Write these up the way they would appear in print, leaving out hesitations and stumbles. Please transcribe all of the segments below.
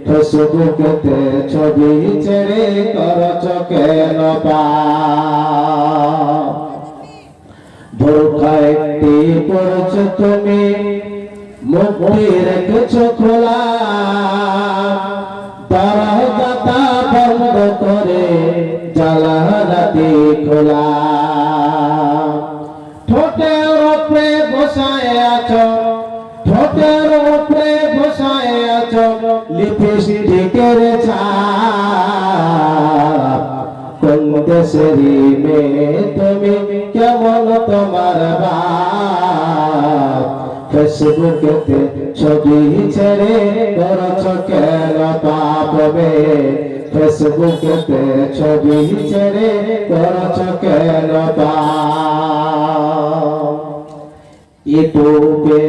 ফেসবুকেতে ছবি ছেড়ে করছ কেন পাপ? বোরখা একটি পড়েছ তুমি, মুখটি রেখেছ খোলা, দরজাটা বন্ধ করে জানালাটি খোলা। ঠোঁটের উপরে বসায় আছো, ঠোঁটের উপরে বসায় আছো লিপস্টিকের ছাপ। কোন দেশেরই মেয়ে তুমি, কেমন তোমার বাপ? ফেসবুকেতে ছবি ছেড়ে করছ কেন পাপ বে? ফেসবুকেতে ছবি ছেড়ে করছ কেন পাপ? ইউটিউবে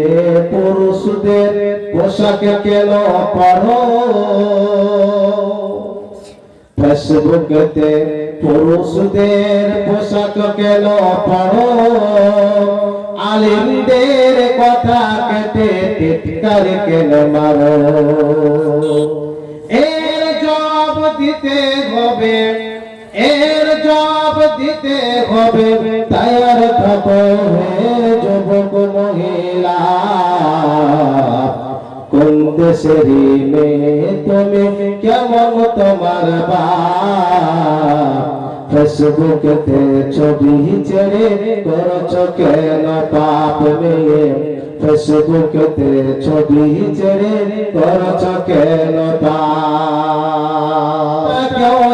পুরুষদের পোশাক কেন পড়ো? ফেসবুকেতে পুরুষদের পোশাক কেন পড়ো? আলিমদের কথা কেটে টিটকার কেন মারো? এর জবাব দিতে হবে, এর জবাব দিতে হবে, তৈয়ার থাকো হে যুবক মহিলা। কোন দেশেরই মেয়ে তুমি, কেমন তোমার বাপ? ফেসবুকেতে ছবি ছেড়ে করছ কেন পাপ মেয়ে? ফেসবুকেতে ছবি ছেড়ে করছ কেন পাপ?